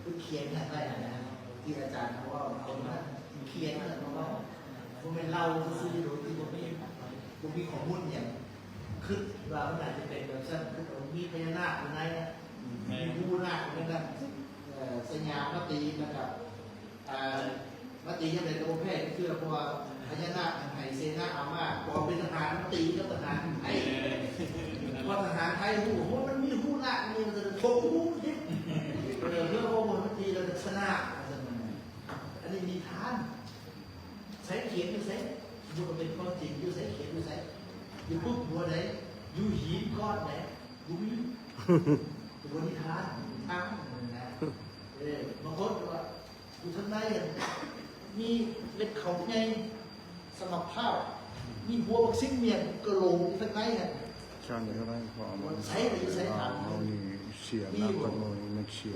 คือเขียนอย่างไรนะที่อาจารย์เขาว่าเป็นว่าเขียนอะไรเพราะว่าผมเป็นเราซื้อหรือที่ผมมีข้อมูลอย่างคือว่ามันอาจจะเป็นแบบเช่นมีพญานาคอะไรนะมีผู้นาคอะไรนะสัญญาณมาตีนะครับมาตียังไงตัวแพทย์คือเพราะว่าพญานาคไทยเซนาอามาพอเป็นทหารมาตีก็ทหารไทยพอทหารไทยหูว่ามันมีผู้นาคมีมันจะโถหูนิดเพื่อว่ามันตีเราจะชนะอันนี้มีทานใช้เขียนอยู่ใช้ดูเป็นความจริงอยู่ใช้เขียนอยู่ใช้อยู่ปุ๊บหัวไหนอยู่หินก้อนไหนดูตัวนิทานทั้งนะบางคนว่าอยู่ข้างในมีเล็บเขาไงสมัครภาพมีหัวบักซิ่งเมียนกระโหลกข้างในอ่ะ ชาติก็ได้ความมัน ใช้หรือใช้ทาง เอานี่เสียนักกันเลยมันเสีย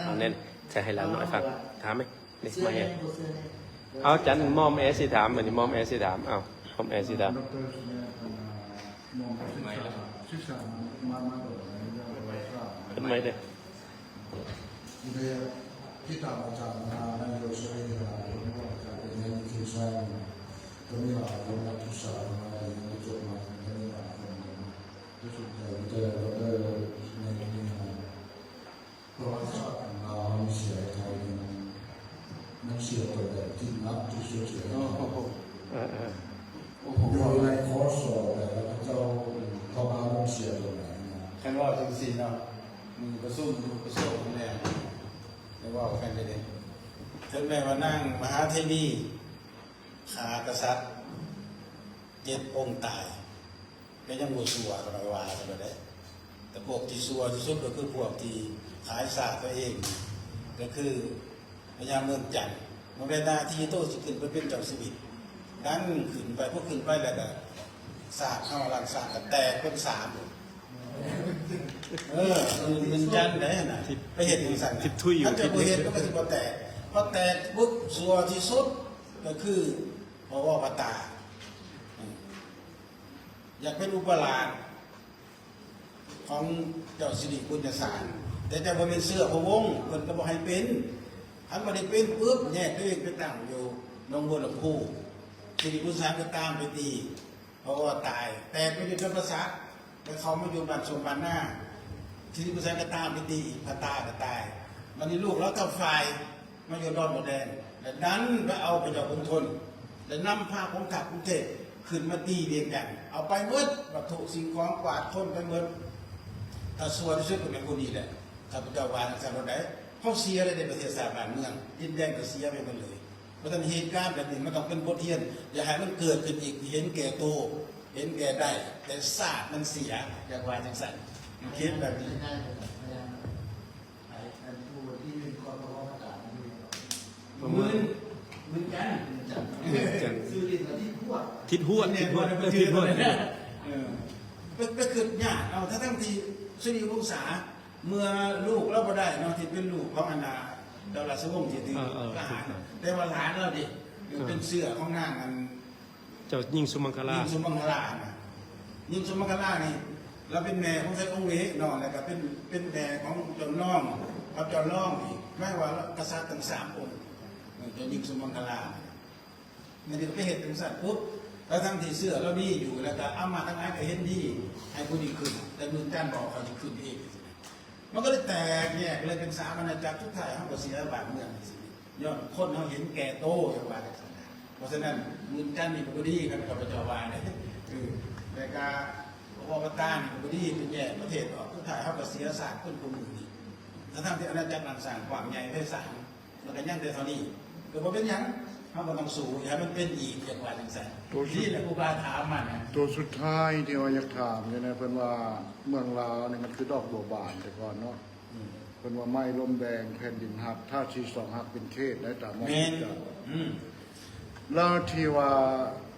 เอาเน้นจะให้หลานหน่อยฟังถามไหมนี่ เสื้อ มา แด เห็ ง น ตัวเสื้อแดง เอาจันมอมสิถามเหมือนมอมสิถามเอามอมสิถาม ดรสุเนศมองศึกษามาไว้ครับ เป็นไหมเด้อ Idea kita macam mana dosa ini lah, ini macam ini kisah kami lah, kami kisah kami itu macam ini lah, itu sudah kita ada ini proses manusia kali manusia pada tingkat itu sudah. อยู่ในคอร์สแต่ละเจ้าเข้ามาลงเสียตรงไหนนะ คันว่าจังซี่เนาะมือประสู้นี่แหละแล้วว่ากันได้เลยถึงแม้ว่านั่งมหาเทวีขากษัตริย์7 องค์ตายก็ยังบ่สัวก็ไม่ว่ากันได้แต่พวกที่สัวที่สุดก็คือพวกที่ขายศาสตร์ตัวเองก็คือพญาเมืองจันทร์มันเป็นหน้าที่โตสิขึ้นไปเป็นเจ้าชีวิตดันขึ้นไปพวกขึ้นไปแล้วก็ศาสตร์เข้าหลังศาสตร์ก็แตกเป็น3เงินจันทร์ได้น่ะไปเห็นจังซั่นถ้าจะบ่เห็นก็ไม่สิบ่แตกพอแตกปุ๊บสัวที่สุดก็คือพระว่าตาอยากเป็นอุปราชของเจ้าสิริบุญญาสารแต่จะบ่เป็นเสื้อพระวงศ์เพิ่นก็บ่ให้เป็นอันบ่ได้เป็นปุ๊บแยกตัวเองไปตั้งอยู่หนองบัวลำพูสิริบุญญาสารก็ตามไปตีเพราะว่าตายแต่ไปอยู่จนประสาทแต่เขามาอยู่บ้านสมบัติหน้าสิริบุญญาสารก็ตามไปตีพระตาก็ตายวันนี้ลูกแล้วก็ฝ่ายมาอยู่ดอนบัวแดงแล้วดันไปเอาไปจากกรุงธนแล้วนำพาของกลับกรุงเทพขึ้นมาตีเรียงกันเอาไปหมดวัตถุสิ่งของกวาดคนไปหมดถ้าส่วนที่สุดก็เป็นคนนี้แหละข้าพเจ้าวาสนาใดเขาเสียเลยในประเทศชาติบ้านเมืองดินแดนก็เสียไปหมดเลยเพราะฉะนั้นเหตุการณ์แบบนี้มันต้องเป็นบทเรียนอย่าให้มันเกิดขึ้นอีกเห็นแก่โตเห็นแก่ได้แต่ศาสตร์มันเสียอย่างว่าจังสันคิดแบบนี้ ง่ายเลยพยายามไอ้ผู้ที่เป็นคนประกอบการนี่ มือกันซื้อดินกับที่พวกทิศหวด เนี่ยว่าเป็นชื่อตัวเนี่ยก็คือเนี่ยเอาถ้าทั้งทีสุริวงศาเมื่อลูกเราบ่ได้เนาะที่เป็นลูกของอนาดาวราชวงศ์ที่ถือทหารแต่ว่าหลานเราดิเป็นเสื้อของนางอัน เจ้ายิ่งสุมังคลา ยิ่งสุมังคลานะยิ่งสุมังคลานี่เราเป็นแม่ของไทยองค์เวกนอนแล้วก็เป็นแม่ของเจ้าน้องกับเจ้าน้องอีกแม้ว่ากษัตริย์ทั้ง3 องค์เจ้ายิ่งสุมังคลาในที่ไปเห็นถึงสัตว์ปุ๊บแล้วทั้งที่เสื้อเรานี่อยู่แล้วก็เอามาทั้งนั้นก็เห็นดีให้ผู้ดีขึ้นแต่มือจ้านบอกเขาจะขึ้นเองมันก็เลยแตกแยกเลยเป็น3 อาณาจักรทุกท่ายเขาก็เสียบ้านเมืองย้อนคนเขาเห็นแก่โตอย่างว่ากันเพราะฉะนั้นมือจ้านนี่ก็ดีกันกับประจวาเนี่ยแต่การวอปตานี่ก็ดีเป็นแยกประเทศออกทุกท่ายเขาก็เสียศาสตร์ขึ้นกลุ่มนี้ทั้งที่อาณาจักรต่างๆกว้างใหญ่ไพศาลมันก็ยังแต่เท่านี้ก็บ่เป็นยังเขาก็ต้องสู้อย่ามันเป็นอีกอย่างว่าจังซั่นที่แหละครูบาถามมันนะ ตัวสุดท้ายที่ว่าอยากถามเนี่ยนะเพิ่นว่าเมืองลาวนี่มันคือดอกบัวบานแต่ก่อนเนาะเพิ่นว่าไม้ลมแดงแผ่นดินหักท่าชีสองหักเป็นเขตได้ตามมองเจ้าแล้วที่ว่า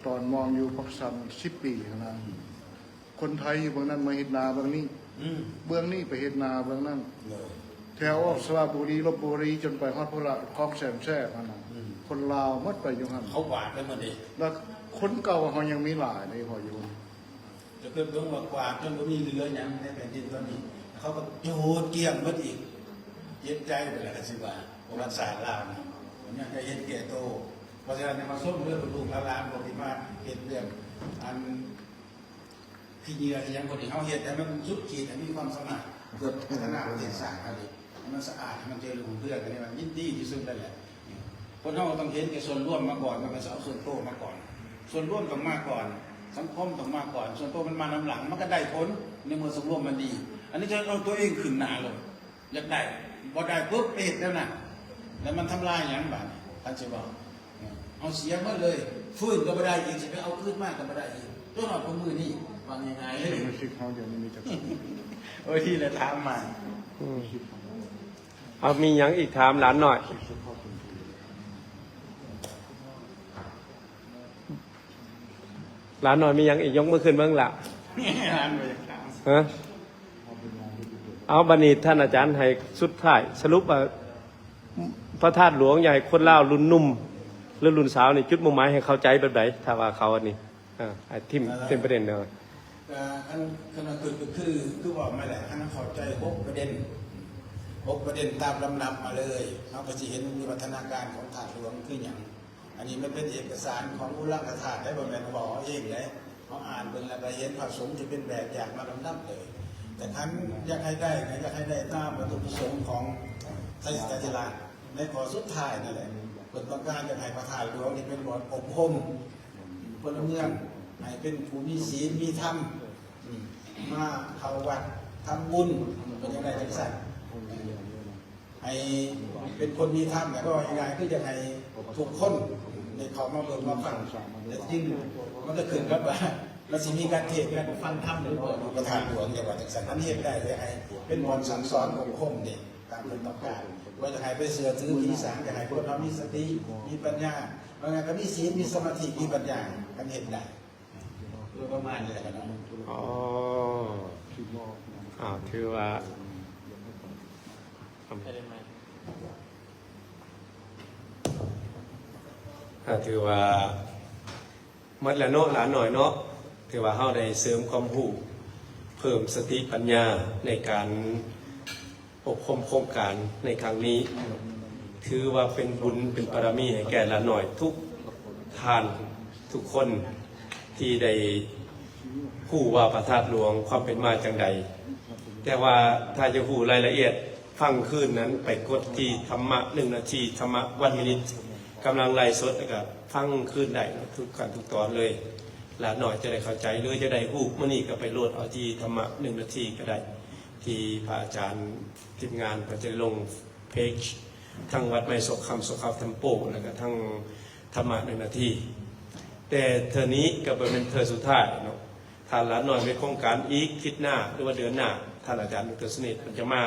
ตอนมองอยู่ปักซัม10 ปีข้างหน้าคนไทยอยู่เบื้องนั้นมาเฮ็ดนาเบื้องนี้เบื้องนี้ไปเฮ็ดนาเบื้องนั้นแถวออกสระบุรีลพบุรีจนไปฮอดพระคลองแสมแซ่นั่นน่ะคนลาวหมดไปอยู่หั่น เขาหวานไปหมดเลย แล้วคนเก่าเขายังมีหลายในพออยู่ จะเพิ่มเพิ่มกว่าจนบ่มีเหลืออย่างในแผ่นดินตอนนี้เขาก็โจดเกี่ยงหมดอีกเย็นใจไปแล้วกันสิว่าประวัติศาสตร์ลาวนะผมอยากจะเห็นแก่โตเพราะฉะนั้นมาส้มเรื่องลูกหลานบอกที่มาเห็นเรื่องอันที่เหยื่อที่ยังคนที่เขาเห็นแต่มันสุดขีดมีความสามารถเกิดพัฒนาประเทศศาสตร์อะไรมันสะอาดมันเจริญรุ่งเรืองกันนี่มันยินดีที่สุดนั่นแหละคนเราต้องเห็นแก่ส่วนร่วมมาก่อนมันก็จะเอาส่วนโตมาก่อนส่วนร่วมต้องมาก่อนสังคมต้องมาก่อนส่วนโตมันมานำหลังมันก็ได้ผลในเมื่อส่วนร่วมมันดีอันนี้จะเอาตัวเองขึ้นหน้าเลยอยากได้บ่ได้ปุ๊บเอ็ดแล้วนะแล้วมันทำลายอย่างแบบท่านจะบอกเอาเสียมาเลยฟื้นก็ไม่ได้อีกจะไปเอาขึ้นมากก็ไม่ได้อีกตัวหน่อยของมือนี่วางยังไง มันสิเขาเดี๋ยวนี้มีจัก โอ้ยที่เลยถามมา เอามีหยังอีกถามหลานหน่อยหลานหน่อยมีหยังอีกยกมือขึ้นเบ้างละ ร้านไปถาม ฮะเอาบัดนี้ท่านอาจารย์ให้สุดท้ายสรุปว่าพระธาตุหลวงใหญ่คนลาวรุ่นนุ่มหรือรุ่นสาวนี่จุดมุ่งหมายให้เข้าใจแบบไหนถ้าว่าเขาอันนี้ไอ้ทิมเต็มประเด็นเลย ขณะเกิดก็คือบอกมาแหละขณะเข้าใจ6 ประเด็นตามลำดับมาเลยเราก็จะเห็นวิวัฒนาการของถาดหลวงคืออย่างอันนี้มันเป็นเอกสารของอุลังคถาได้บรรลุบอกเองเลยเขาอ่านเป็นแล้วก็เห็นพระสงฆ์ที่เป็นแบบอย่างมาลำดับเลยแต่ท่านอยากให้ได้ตามวัตถุประสงค์ของไทยศาสนาในข้อสุดท้ายนั่นแหละเป็นต้องการจะให้พระธาตุหลวงนี่เป็นบทอบรมพลเมือง ให้เป็นผู้มีศีลมีธรรมมาเข้าวัดทำบุญเป็นยังไงจังสันให้เป็นคนมีธรรมแต่ก็ยังไงคือจะให้ทุกคนในเขามาเบิ่งมาฟังแต่จริงมันก็ขึ้นกับว่าเราสิมีการเทศน์การฟังธรรมหรือประธานหลวงจังหวัดจังสันนั้นเฮ็ดได้เลยให้เป็นมนต์สั่งสอนของคมเด็กตามเป็นต้องการว่าจะให้ไปเสือถือผีสางจะให้คนเรามีสติมีปัญญาบางงานก็มีศีลมีสมาธิมีปัญญากันเห็นได้โดยประมาณนี้แหละครับ อ๋อถือว่าถือว่ามัดแล้วเนาะหลานหน่อยเนาะถือว่าเฮาได้เสริมความรู้เพิ่มสติปัญญาในการอบรมโครงการในครั้งนี้ถือว่าเป็นบุญเป็นบารมีให้แก่หลานหน่อยทุกท่านทุกคนที่ได้ผู้ว่าพระธาตุหลวงความเป็นมาจังใดแต่ว่าถ้าจะผู้รายละเอียดฟังคืนนั้นไปกดที่ธรรมะ1 นาทีธรรมะ1 มินิทกำลังไล่สดนะครับฟังคืนได้ทุกขั้นทุกตอนเลยหลานหน่อยจะได้เข้าใจหรือจะได้ฮู้มื้อนี้ก็ไปโหลดเอาที่ธรรมะ1 นาทีก็ได้ที่พระอาจารย์ทีมงานก็จะลงเพจทั้งวัดไม้ศกคำศกคำเทมโปแล้วก็ทั้งธรรมะ1 นาทีแต่เทอนี้ก็เป็นเทอสุดท้ายเนาะถ้าหลานหน่อยมีโครงการอีกคิดหน้าหรือว่าเดือนหน้าท่านอาจารย์ดร.สนิทมันจะมา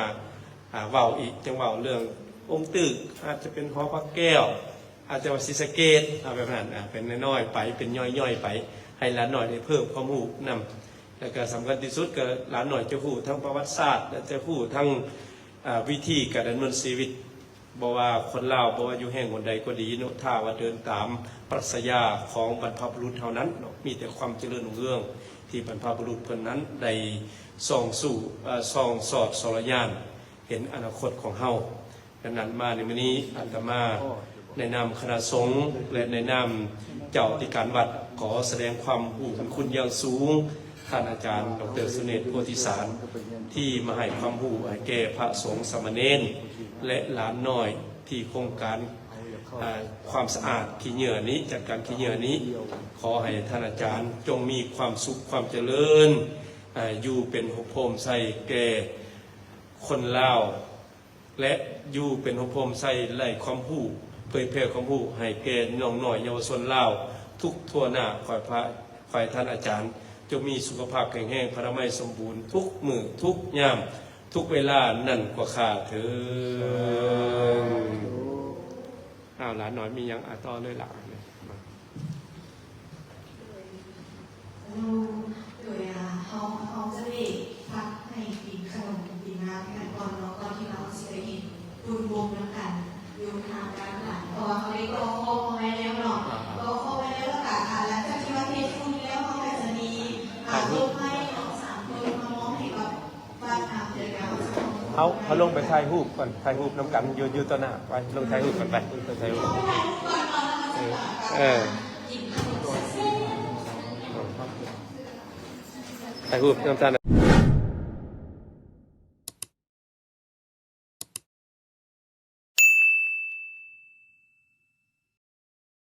เว้าอีกจังเว้าเรื่ององค์ตึกอาจจะเป็นหอพระแก้วอาจจะว่าศรีสะเกษแบบนั้นเป็นน้อยๆไปเป็นย่อยๆไปให้หลานหน่อยได้เพิ่มความรู้นำแล้วก็สำคัญที่สุดก็หลานหน่อยจะรู้ทั้งประวัติศาสตร์และจะรู้ทั้งวิธีการดำเนินชีวิตบอกว่าคนลาวบอกว่าอยู่แห่งคนใดก็ดีเนาะถ้าว่าเดินตามปรัชญาของบรรพบุรุษเท่านั้นเนาะมีแต่ความเจริญรุ่งเรืองที่บรรพบุรุษเพิ่นนั้นได้ส่องสอดสรญานเห็นอนาคตของเฮาดังนั้นมาในมื้อนี้อาตมาในนามคณะสงฆ์และในนามเจ้าอธิการวัดขอแสดงความรู้คุณอย่างสูงท่านอาจารย์ดร.สุเนศ โพธิสารที่มาให้ความรู้ให้แก่พระสงฆ์สามเณรและหลานน้อยที่โครงการความสะอาดขี้เหงื่อนี้จัดการขี้เหงื่อนี้ขอให้ท่านอาจารย์จงมีความสุขความเจริญอยู่เป็นหัวโพมใส่แก่คนลาวและอยู่เป็นหัวโพมใส่ไล่ความรู้เผยแพร่ความรู้ให้แก่น้องน้อยเยาวชนลาวทุกทั่วหน้าฝ่ายท่านอาจารย์จงมีสุขภาพแข็งแรงพระไม้สมบูรณ์ทุกมื้อทุกยามทุกเวลานั่นกว่าข้าเถิดหลานน้อยมียังต่อเลยหลานโดยเขาจะได้พักให้กินขนมกินน้ำกันก่อนเนาะก่อนที่เราจะได้กินบุญวงแล้วกันอยู่ทางด้านหลังเพราะว่าเขาได้โกโก้ไว้แล้วเนาะโกโก้ไว้แล้วแล้วก็แล้วจากที่ว่าเทศคุณแล้วเขาก็จะมีรูปให้3 คนมามองให้กับบ้านอาเดียวเขาลงไปถ่ายรูปก่อนถ่ายรูปน้ำกันอยู่ต่อหน้าไปลงถ่ายรูปกันไปถ่ายรูปถ่ายรูปน้ำตาล